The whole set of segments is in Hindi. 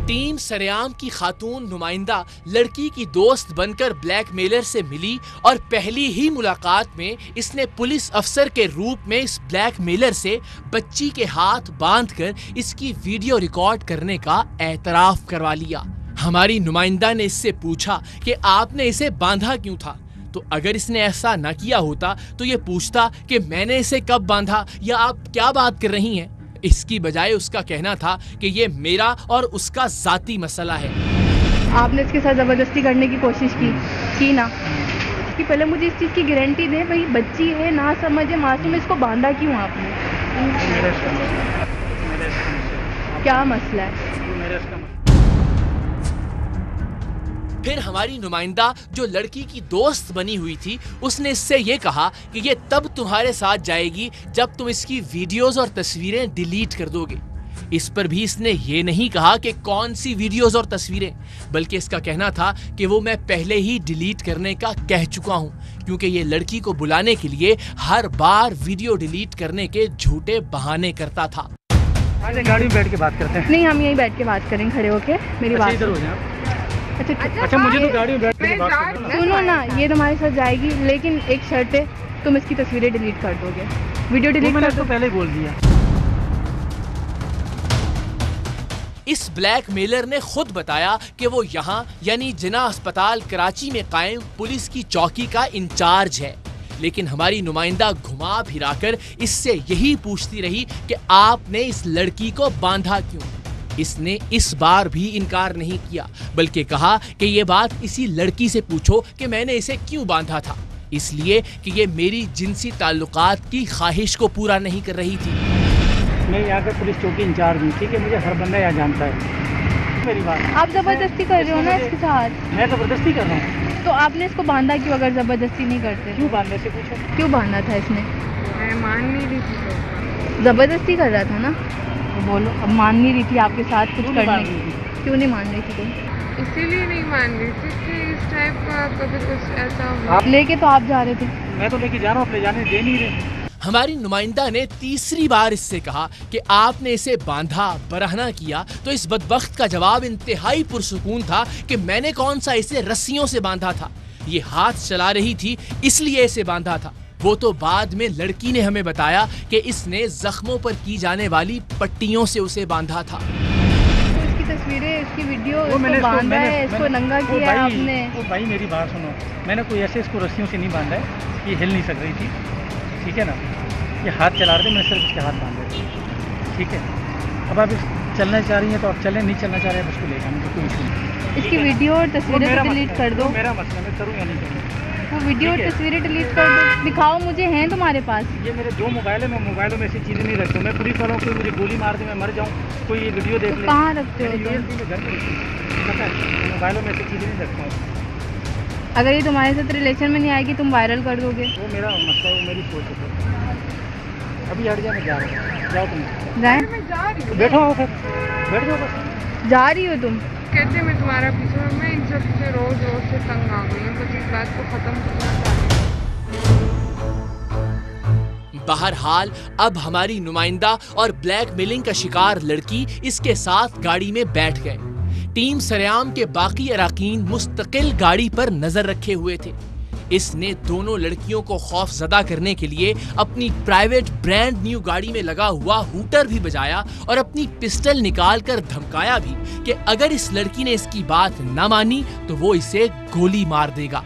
टीम सरेआम की खातून नुमाइंदा लड़की की दोस्त बनकर ब्लैकमेलर से मिली और पहली ही मुलाकात में इसने पुलिस अफसर के रूप में इस ब्लैकमेलर से बच्ची के हाथ बांधकर इसकी वीडियो रिकॉर्ड करने का एतराफ करवा लिया। हमारी नुमाइंदा ने इससे पूछा कि आपने इसे बांधा क्यों था, तो अगर इसने ऐसा न किया होता तो ये पूछता कि मैंने इसे कब बांधा या आप क्या बात कर रही हैं। इसकी बजाय उसका कहना था कि ये मेरा और उसका जाती मसला है। आपने इसके साथ जबरदस्ती करने की कोशिश की ना कि पहले मुझे इस चीज़ की गारंटी दें, भाई बच्ची है ना समझे मासूम, इसको बांधा क्यों आपने? क्या मसला है? फिर हमारी नुमाइंदा जो लड़की की दोस्त बनी हुई थी उसने इससे ये कहा कि ये तब तुम्हारे साथ जाएगी जब तुम इसकी वीडियोस और तस्वीरें डिलीट कर दोगे। इस पर भी इसने ये नहीं कहा कि कौन सी वीडियोस और तस्वीरें, बल्कि इसका कहना था कि वो मैं पहले ही डिलीट करने का कह चुका हूँ, क्योंकि ये लड़की को बुलाने के लिए हर बार वीडियो डिलीट करने के झूठे बहाने करता था। गाड़ी में बैठ के बात करते हैं। नहीं, हम यहीं बैठ के बात करें खड़े होके, मेरी बात इधर हो जाए। अच्छा, मुझे तो गाड़ी में बैठ के बात करना। सुनो ना, ये तुम्हारे साथ जाएगी, लेकिन एक शर्त है, तुम इसकी तस्वीरें डिलीट कर दोगे, वीडियो डिलीट कर दो। पहले बोल दिया। इस ब्लैकमेलर ने खुद बताया कि वो यहाँ यानी जिना अस्पताल कराची में कायम पुलिस की चौकी का इंचार्ज है, लेकिन हमारी नुमाइंदा घुमा फिराकर इससे यही पूछती रही कि आपने इस लड़की को बांधा क्यों। इसने इस बार भी इनकार नहीं किया, बल्कि कहा कि ये बात इसी लड़की से पूछो कि मैंने इसे क्यों बांधा था, इसलिए कि ये मेरी जिनसी ताल्लुकात की ख्वाहिश को पूरा नहीं कर रही थी। मैं यहाँ का पुलिस चौकी इंचार्ज हूँ, ठीक है, मुझे हर बंदा यहाँ जानता है। मेरी बात आप जबरदस्ती कर रहे हो ना इसके साथ। मैं जबरदस्ती कर रहा हूँ। तो आपने इसको बांधा क्यों अगर जबरदस्ती नहीं करते? क्यों बांधने से पूछो। क्यों बांधा था इसने? मैं मान नहीं रही थी। जबरदस्ती कर रहा था ना, तो बोलो। अब मान नहीं रही थी आपके साथ कुछ करने की, क्यों नहीं मान रही थी तुम? इसीलिए नहीं मान रही थी कि इस टाइप का कभी कुछ ऐसा हुआ। आप लेके तो आप जा रहे थे। मैं तो लेके जा रहा हूँ, ले जाने दे नहीं रहे। हमारी नुमाइंदा ने तीसरी बार इससे कहा कि आपने इसे बांधा बरहना किया, तो इस बदबख्त का जवाब इंतहाई पुरसुकून था कि मैंने कौन सा इसे रस्सियों से बांधा था, ये हाथ चला रही थी इसलिए इसे बांधा था। वो तो बाद में लड़की ने हमें बताया कि इसने जख्मों पर की जाने वाली पट्टियों से उसे बांधा था। तो इसकी तस्वीरें, इसकी वीडियो, इसको बांधा है, इसको नंगा किया है आपने। तो भाई मेरी बात सुनो, मैंने कोई ऐसे इसको रस्सियों से नहीं बांधा है, ये हिल नहीं सक रही थी, ठीक है ना, ये हाथ चला रहे थे, मैंने सिर्फ इसके हाथ बांधे थे, ठीक है। अब आप चलना चाह रही हैं तो आप चलें, नहीं चलना चाह रहे हैं उसको ले जाने का कोई इशू नहीं। इसकी वीडियो और तस्वीरें डिलीट कर दो। मेरा मसला, मैं करूँ या नहीं करूँ। वो वीडियो और तस्वीरें डिलीट कर दो, दिखाओ मुझे, हैं तुम्हारे पास? ये मेरे जो मोबाइल है, मैं मोबाइलों में ऐसी चीज़ें नहीं रखता हूँ। मैं पुलिस वालों को मुझे गोली मार दे, मैं मर जाऊँ, कोई ये वीडियो देख ले। कहाँ रखते हो घर पे पता है, मोबाइलों में ऐसी चीज़ें नहीं रखता हूँ। अगर ये तुम्हारे साथ रिलेशन में नहीं आएगी, तुम वायरल कर दोगे। वो मेरा मसला, वो मेरी सोच है। अभी हट जा, मैं जा रहा हूँ, जाओ तुम। जाए? मैं जा रही हूँ। बैठो फिर, बैठ जाओ बस। जा रही हो तुम? कहते मैं तुम्हारा पीछे, मैं इन सब से रोज से तंग आ गई हूँ, बस इस बात को खत्म करना चाहती हूँ। बहरहाल अब हमारी नुमाइंदा और ब्लैकमेलिंग का शिकार लड़की इसके साथ गाड़ी में बैठ गए। टीम सरेआम के बाकी अराकीन मुस्तकिल गाड़ी पर नजर रखे हुए थे। इसने दोनों लड़कियों को खौफजदा करने के लिए अपनी प्राइवेट ब्रांड न्यू गाड़ी में लगा हुआ हूटर भी बजाया और अपनी पिस्टल निकालकर धमकाया भी कि अगर इस लड़की ने इसकी बात न मानी तो वो इसे गोली मार देगा।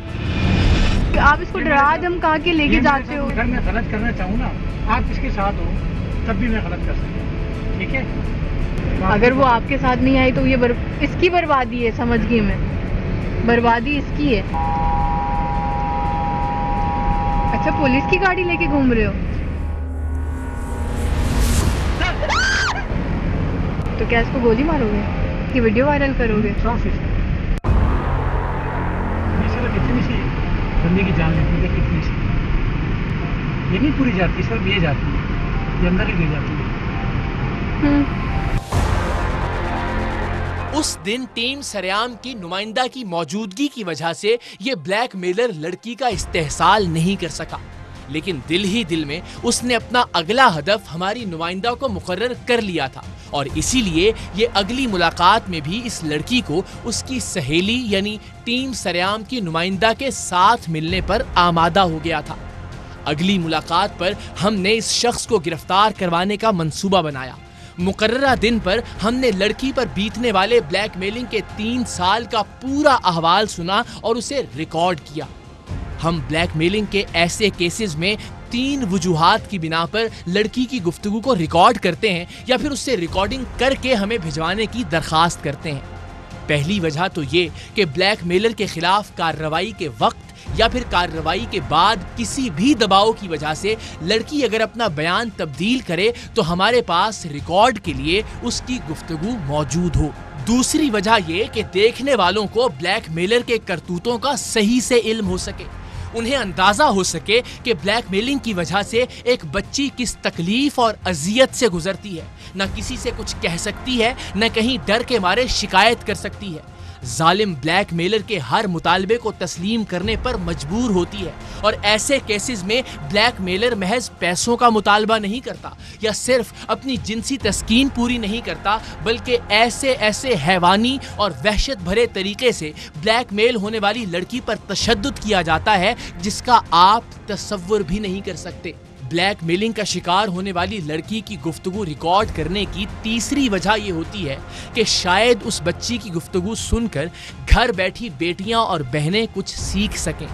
आप इसको डरा धमका के लेके जाते हो। अगर मैं गलत करना चाहूँ ना, आप इसके साथ हो तब भी मैं गलत कर सकता हूँ, ठीक है। अगर वो आपके साथ नहीं आई तो ये इसकी बर्बादी है, समझ गई मैं, बर्बादी इसकी है। अच्छा, पुलिस की गाड़ी लेके घूम रहे हो? तो क्या इसको गोली मारोगे कि वीडियो वायरल करोगे? कितनी सी बंदे की जान लेती है, कितनी सी ये नहीं पूरी जाती, सिर्फ ये जाती है, ये अंदर ही ले जाती है। उस दिन टीम सरेआम की नुमाइंदा की मौजूदगी की वजह से ये ब्लैकमेलर लड़की का इस्तेहसाल नहीं कर सका। लेकिन दिल ही दिल में उसने अपना अगला हदफ हमारी नुमाइंदा को मुकर्रर कर लिया था और इसीलिए ये अगली मुलाकात में भी इस लड़की को उसकी सहेली यानी टीम सरेआम की नुमाइंदा के साथ मिलने पर आमादा हो गया था। अगली मुलाकात पर हमने इस शख्स को गिरफ्तार करवाने का मंसूबा बनाया। मुकर्ररा दिन पर हमने लड़की पर बीतने वाले ब्लैकमेलिंग के 3 साल का पूरा अहवाल सुना और उसे रिकॉर्ड किया। हम ब्लैकमेलिंग के ऐसे केसेस में 3 वजूहात की बिना पर लड़की की गुफ्तगू को रिकॉर्ड करते हैं या फिर उससे रिकॉर्डिंग करके हमें भिजवाने की दरखास्त करते हैं। पहली वजह तो ये कि ब्लैकमेलर के खिलाफ कार्रवाई के वक्त या फिर कार्रवाई के बाद किसी भी दबाव की वजह से लड़की अगर अपना बयान तब्दील करे तो हमारे पास रिकॉर्ड के लिए उसकी गुफ्तगू मौजूद हो। दूसरी वजह ये कि देखने वालों को ब्लैकमेलर के करतूतों का सही से इल्म हो सके, उन्हें अंदाजा हो सके कि ब्लैकमेलिंग की वजह से एक बच्ची किस तकलीफ और अजियत से गुजरती है, न किसी से कुछ कह सकती है, न कहीं डर के मारे शिकायत कर सकती है। जालिम ब्लैकमेलर के हर मुतालबे को तस्लीम करने पर मजबूर होती है और ऐसे केसेस में ब्लैकमेलर महज पैसों का मुतालबा नहीं करता या सिर्फ अपनी जिनसी तस्कीन पूरी नहीं करता, बल्कि ऐसे हैवानी और वहशत भरे तरीके से ब्लैकमेल होने वाली लड़की पर तशद्दुद किया जाता है जिसका आप तसव्वुर भी नहीं कर सकते। ब्लैकमेलिंग का शिकार होने वाली लड़की की गुफ्तगू रिकॉर्ड करने की तीसरी वजह यह होती है कि शायद उस बच्ची की गुफ्तगू सुनकर घर बैठी बेटियां और बहनें कुछ सीख सकें।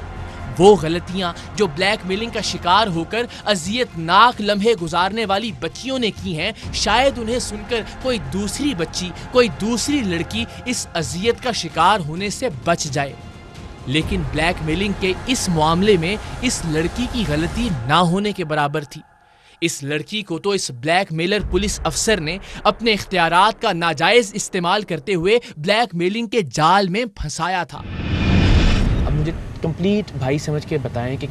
वो गलतियां जो ब्लैकमेलिंग का शिकार होकर अजियतनाक लम्हे गुजारने वाली बच्चियों ने की हैं, शायद उन्हें सुनकर कोई दूसरी बच्ची, कोई दूसरी लड़की इस अजियत का शिकार होने से बच जाए। लेकिन ब्लैकमेलिंग के इस मामले में इस लड़की की गलती ना होने के बराबर थी। इस लड़की को तो इस ब्लैकमेलर पुलिस अफसर ने अपने इख्तियारात का नाजायज इस्तेमाल करते हुए ब्लैकमेलिंग के जाल में फंसाया था। अब मुझे कंप्लीट भाई समझ के बताएं कि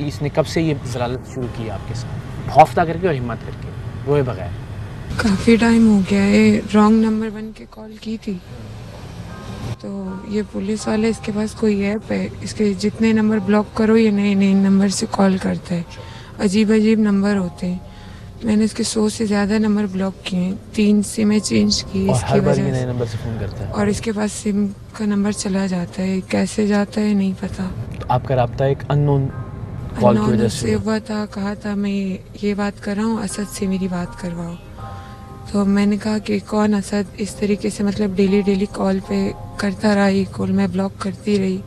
इसने कब से ये ज़लालत शुरू की आपके साथ, खौफता करके और हिम्मत करके, रोए बगैर? काफ़ी टाइम हो गया है, रॉन्ग नंबर बन के कॉल की थी। तो ये पुलिस वाले, इसके पास कोई ऐप है, इसके जितने नंबर ब्लॉक करो ये नए नए नंबर से कॉल करता है। अजीब अजीब नंबर होते हैं। मैंने इसके 100 से ज़्यादा नंबर ब्लॉक किए, 3 सिमें चेंज की इसकी वजह से। नंबर से फ़ोन करता है और इसके पास सिम का नंबर चला जाता है, कैसे जाता है नहीं पता। तो आपका राब्ता एक अननोन कॉल की वजह से हुआ था। कहा था मैं ये बात कर रहा हूँ, असद से मेरी बात करवाओ। तो मैंने कहा कि कौन असद? इस तरीके से मतलब डेली कॉल पे करता रहा, ये कॉल मैं ब्लॉक करती रही।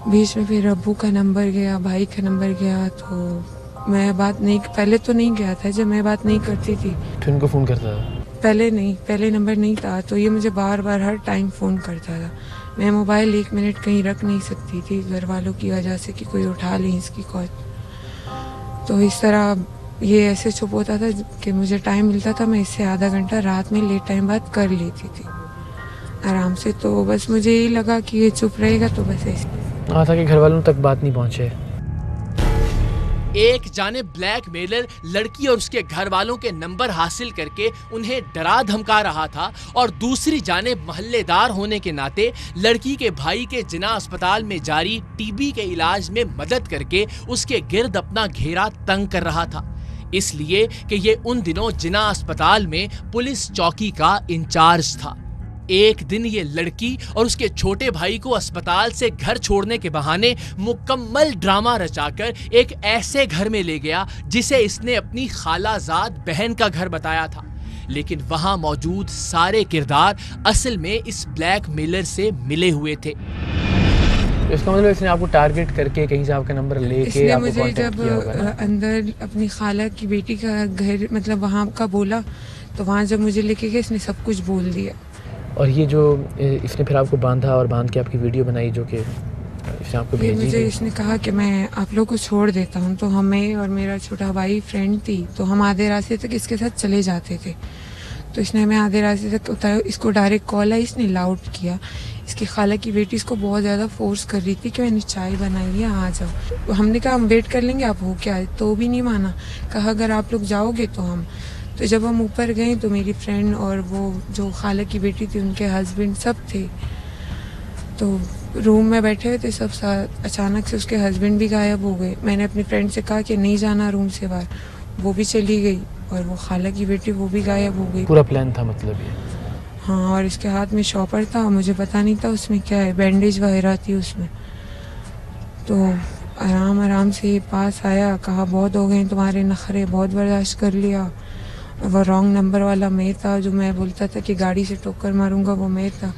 बीच में फिर अब्बू का नंबर गया, भाई का नंबर गया, तो मैं बात नहीं, पहले तो नहीं गया था जब मैं बात नहीं करती थी। फिर उनको फ़ोन करता था? पहले नहीं, पहले नंबर नहीं था, तो ये मुझे बार बार हर टाइम फ़ोन करता था। मैं मोबाइल 1 मिनट कहीं रख नहीं सकती थी घर वालों की वजह से कि कोई उठा ले इसकी कॉल। तो इस तरह ये ऐसे चुप होता था कि मुझे टाइम मिलता था, मैं इससे आधा घंटा रात में लेट टाइम बात कर लेती थी आराम से। तो बस मुझे यही लगा कि ये चुप रहेगा तो बस ऐसे था कि घर वालों तक बात नहीं पहुंचे। एक जाने ब्लैकमेलर लड़की और उसके घर वालों के नंबर हासिल करके उन्हें डरा धमका रहा था और दूसरी जाने महल्लेदार होने के नाते लड़की के भाई के जिना अस्पताल में जारी टीबी के इलाज में मदद करके उसके गिर्द अपना घेरा तंग कर रहा था, इसलिए कि ये उन दिनों जिना अस्पताल में पुलिस चौकी का इंचार्ज था। एक दिन ये लड़की और उसके छोटे भाई को अस्पताल से घर छोड़ने के बहाने मुकम्मल ड्रामा रचाकर एक ऐसे घर में ले गया जिसे इसने अपनी खालाजाद बहन का घर बताया था। लेकिन वहां मौजूद सारे किरदार असल में इस ब्लैकमेलर से मिले हुए थे। इसका मतलब इसने आपको टारगेट करके कहीं से आपका नंबर लेके आपको मुझे कांटेक्ट किया होगा ना? अंदर अपनी खाला की बेटी का घर मतलब वहाँ का बोला, तो वहाँ जब मुझे लेके गए इसने सब कुछ बोल दिया। और ये जो इसने फिर आपको बांधा और बांध के आपकी वीडियो बनाई जो कि इसने आपको भेजी मुझे थी। इसने कहा कि मैं आप लोग को छोड़ देता हूँ, तो हमें और मेरा छोटा भाई फ्रेंड थी, तो हम आधे रास्ते तक इसके साथ चले जाते थे। तो इसने हमें आधे रास्ते तक उतारा, इसको डायरेक्ट कॉल आई, इसने लाउड किया। इसकी खाला की बेटी इसको बहुत ज़्यादा फोर्स कर रही थी कि मैंने चाय बनाई है आ जाओ। हमने कहा हम वेट कर लेंगे, आप हो क्या, तो भी नहीं माना। कहा अगर आप लोग जाओगे तो हम। तो जब हम ऊपर गए तो मेरी फ्रेंड और वो जो खाला की बेटी थी उनके हस्बैंड सब थे। तो रूम में बैठे हुए थे सब साथ, अचानक से उसके हस्बैंड भी गायब हो गए। मैंने अपनी फ्रेंड से कहा कि नहीं जाना रूम से बाहर, वो भी चली गई, और वो खाला की बेटी वो भी गायब हो गई। पूरा प्लान था मतलब ये? हाँ, और इसके हाथ में शॉपर था, मुझे पता नहीं था उसमें क्या है, बैंडेज वगैरह थी उसमें। तो आराम से पास आया, कहा बहुत हो गए तुम्हारे नखरे, बहुत बर्दाश्त कर लिया। वो रॉन्ग नंबर वाला मैं था, जो मैं बोलता था कि गाड़ी से टक्कर मारूंगा, वो मैं था।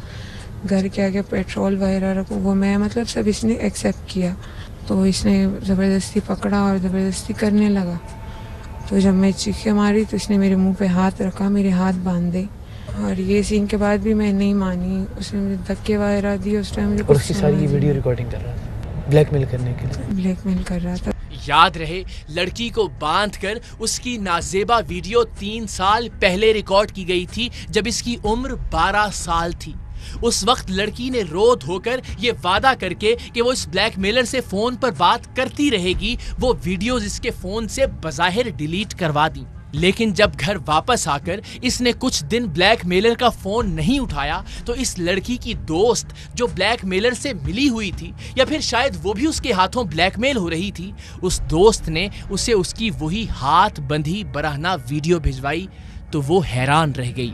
घर के आगे पेट्रोल वगैरह रखूँ, वो मैं, मतलब सब इसने एक्सेप्ट किया। तो इसने ज़बरदस्ती पकड़ा और ज़बरदस्ती करने लगा। तो जब मैं चीखें मारी तो इसने मेरे मुंह पे हाथ रखा, मेरे हाथ बांधे, और ये सीन के बाद भी मैं नहीं मानी। उसने मुझे धक्के वगैरह दिए। उस टाइम मुझे और उसकी सारी वीडियो रिकॉर्डिंग कर रहा था, ब्लैकमेल करने के लिए। ब्लैकमेल कर रहा था। याद रहे, लड़की को बांधकर उसकी नाजेबा वीडियो 3 साल पहले रिकॉर्ड की गई थी, जब इसकी उम्र 12 साल थी। उस वक्त लड़की ने रो धोकर ये वादा करके कि वो इस ब्लैकमेलर से फोन पर बात करती रहेगी, वो वीडियोस इसके फोन से बज़ाहिर डिलीट करवा दी। लेकिन जब घर वापस आकर इसने कुछ दिन ब्लैकमेलर का फोन नहीं उठाया, तो इस लड़की की दोस्त जो ब्लैकमेलर से मिली हुई थी, या फिर शायद वो भी उसके हाथों ब्लैकमेल हो रही थी, उस दोस्त ने उसे उसकी वही हाथ बंधी बरहना वीडियो भिजवाई। तो वो हैरान रह गई।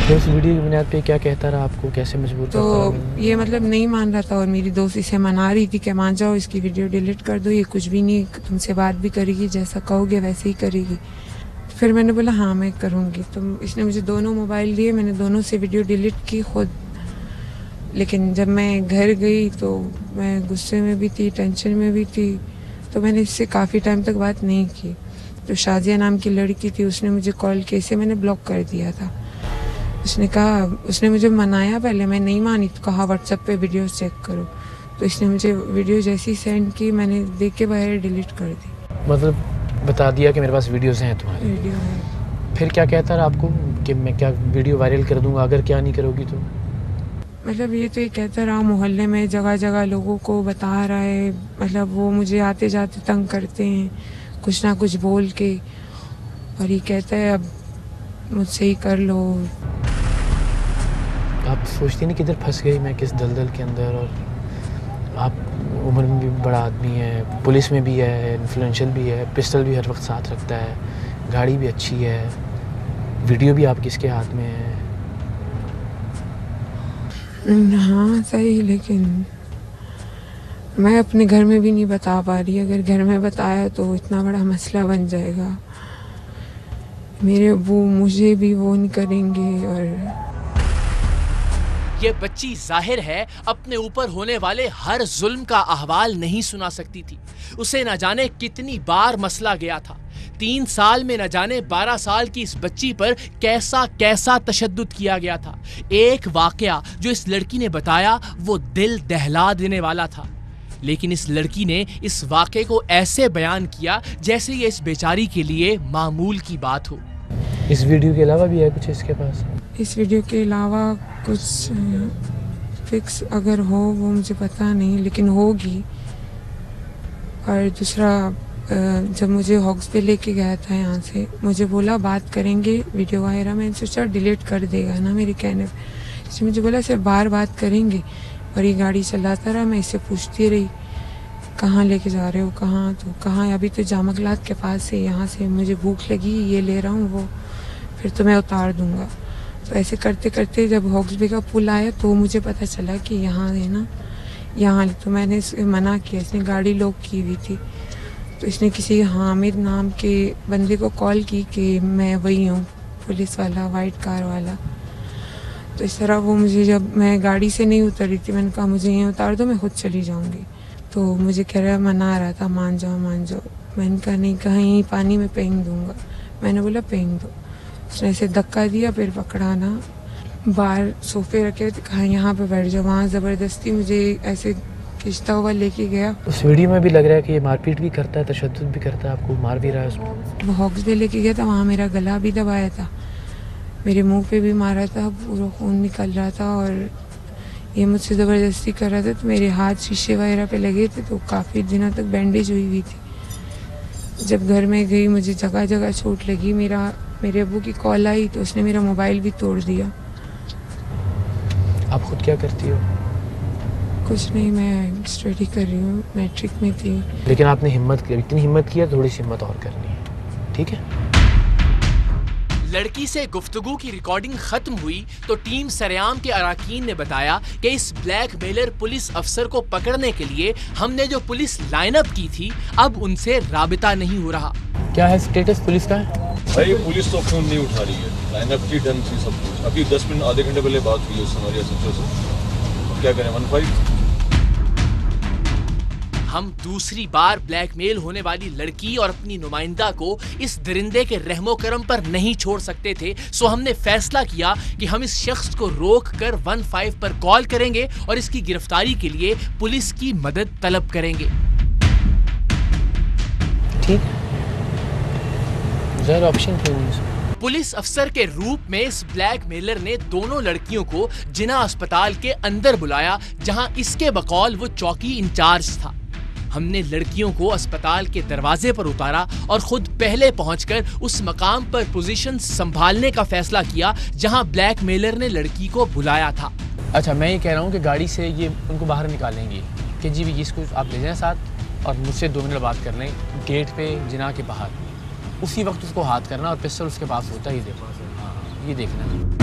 तो उस वीडियो की बुनियाद पे क्या कहता रहा आपको, कैसे मजबूर तो करता? ये मतलब नहीं मान रहा था, और मेरी दोस्त इसे मना रही थी कि मान जाओ, इसकी वीडियो डिलीट कर दो, ये कुछ भी नहीं तुमसे बात भी करेगी, जैसा कहोगे वैसे ही करेगी। फिर मैंने बोला हाँ मैं करूँगी। तो इसने मुझे दोनों मोबाइल दिए, मैंने दोनों से वीडियो डिलीट की खुद। लेकिन जब मैं घर गई तो मैं गुस्से में भी थी, टेंशन में भी थी, तो मैंने इससे काफ़ी टाइम तक बात नहीं की। तो शाजिया नाम की लड़की थी, उसने मुझे कॉल किया, इसे मैंने ब्लॉक कर दिया था। उसने कहा, उसने मुझे मनाया पहले, मैं नहीं मानी, तो कहा व्हाट्सएप पे वीडियो चेक करो। तो इसने मुझे वीडियो जैसी सेंड की, मैंने देख के बाहर डिलीट कर दी। मतलब बता दिया कि मेरे पास वीडियोस हैं तुम्हारी? वीडियो है। फिर क्या कहता रहा आपको कि मैं क्या वीडियो वायरल कर दूंगा अगर क्या नहीं करोगी तो? मतलब ये तो ये कहता रहा, मोहल्ले में जगह जगह लोगों को बता रहा है, मतलब वो मुझे आते जाते तंग करते हैं कुछ ना कुछ बोल के, और ये कहता है अब मुझसे ही कर लो। आप सोचती नहीं किधर फंस गई मैं, किस दलदल के अंदर? और आप उम्र में भी बड़ा आदमी है, पुलिस में भी है, इन्फ्लुएंशियल भी है, पिस्टल भी हर वक्त साथ रखता है, गाड़ी भी अच्छी है, वीडियो भी आपकी किसके हाथ में है? हाँ सही, लेकिन मैं अपने घर में भी नहीं बता पा रही। अगर घर में बताया तो इतना बड़ा मसला बन जाएगा, मेरे अब्बू मुझे भी वो नहीं करेंगे। और ये बच्ची जाहिर है अपने ऊपर होने वाले हर जुल्म का अहवाल नहीं सुना सकती थी। उसे न जाने कितनी बार मसला गया था। 3 साल में न जाने 12 साल की इस बच्ची पर कैसा कैसा तशद्दुद किया गया था। एक वाकया जो इस लड़की ने बताया वो दिल दहला देने वाला था, लेकिन इस लड़की ने इस वाकये को ऐसे बयान किया जैसे ये इस बेचारी के लिए मामूल की बात हो। इस वीडियो के अलावा भी है कुछ इसके पास? इस वीडियो के अलावा कुछ फिक्स अगर हो वो मुझे पता नहीं, लेकिन होगी। और दूसरा, जब मुझे हॉक्स पे लेके गया था यहाँ से, मुझे बोला बात करेंगे वीडियो वगैरह, मैंने सोचा डिलीट कर देगा ना मेरे कहने पे। इसने मुझे बोला सिर्फ बार बात करेंगे, और ये गाड़ी चलाता रहा। मैं इससे पूछती रही कहाँ लेके जा रहे हो, कहाँ? तो कहाँ, अभी तो जामगलात के पास से, यहाँ से मुझे भूख लगी, ये ले रहा हूँ, वो फिर तो मैं उतार दूँगा। तो ऐसे करते करते जब हॉक्सबे का पुल आया तो मुझे पता चला कि यहाँ है ना, यहाँ। तो मैंने मना किया, इसने गाड़ी लॉक की हुई थी। तो इसने किसी हामिद नाम के बंदे को कॉल की कि मैं वही हूँ, पुलिस वाला, वाइट कार वाला। तो इस तरह वो मुझे, जब मैं गाड़ी से नहीं उतरी थी, मैंने कहा मुझे यहीं उतार दो, मैं खुद चली जाऊँगी। तो मुझे कह रहा, मना रहा था, मान जाओ मान जाओ। मैंने कहा नहीं, कहीं पानी में फेंक दूँगा। मैंने बोला फेंक दो। उसने ऐसे धक्का दिया, फिर पकड़ा ना, बाहर सोफे रखे थे, कहा यहाँ पे बैठ जाओ। वहाँ ज़बरदस्ती मुझे ऐसे खींचता हुआ लेके गया। उस वीडियो में भी लग रहा है कि ये मारपीट भी करता है, तशद्दुद भी करता है, आपको मार भी रहा है उसमें। वो हॉक्स पे लेके गया था, वहाँ मेरा गला भी दबाया था, मेरे मुंह पे भी मारा था, पूरा खून निकल रहा था, और ये मुझसे ज़बरदस्ती कर रहा था। तो मेरे हाथ शीशे वगैरह पे लगे थे, तो काफ़ी दिनों तक बैंडेज हुई थी। जब घर में गई मुझे जगह जगह चोट लगी। मेरे अब्बू की कॉल आई तो उसने मेरा मोबाइल भी तोड़ दिया। आप खुद क्या करती हो? कुछ नहीं, मैं स्टडी कर रही हूँ, मैट्रिक में थी। लेकिन आपने हिम्मत की, इतनी हिम्मत किया, थोड़ी सी हिम्मत और करनी है, ठीक है? लड़की से गुफ्तगू की रिकॉर्डिंग खत्म हुई तो टीम सरेआम के अराकीन ने बताया कि इस ब्लैकमेलर पुलिस अफसर को पकड़ने के लिए हमने जो पुलिस लाइनअप की थी, अब उनसे राबिता नहीं हो रहा। क्या है स्टेटस पुलिस का? है भाई पुलिस तो फोन नहीं उठा रही है, लाइनअप की डन थी सब कुछ। अभी 10 मिनट आधे घंटे पहले बात हुई उससे हमारी एसएचओ से। क्या करें, 15। हम दूसरी बार ब्लैकमेल होने वाली लड़की और अपनी नुमाइंदा को इस दरिंदे के रहमो करम पर नहीं छोड़ सकते थे, सो हमने फैसला किया कि हम इस शख्स को रोक कर 15 पर कॉल करेंगे और इसकी गिरफ्तारी के लिए पुलिस की मदद तलब करेंगे। ठीक, ज़रा ऑप्शन क्यों नहीं? पुलिस अफसर के रूप में इस ब्लैकमेलर ने दोनों लड़कियों को जिना अस्पताल के अंदर बुलाया, जहां इसके बकौल वो चौकी इंचार्ज था। हमने लड़कियों को अस्पताल के दरवाजे पर उतारा और खुद पहले पहुंचकर उस मकाम पर पोजीशन संभालने का फैसला किया जहां ब्लैकमेलर ने लड़की को बुलाया था। अच्छा, मैं ये कह रहा हूँ कि गाड़ी से ये उनको बाहर निकालेंगे कि जी इसको आप ले जाएं साथ और मुझसे 2 मिनट बात कर लें गेट पे जिना के बाहर। उसी वक्त उसको हाथ करना और पिस्टल उसके पास होता है, ये देखो, हाँ ये देखना।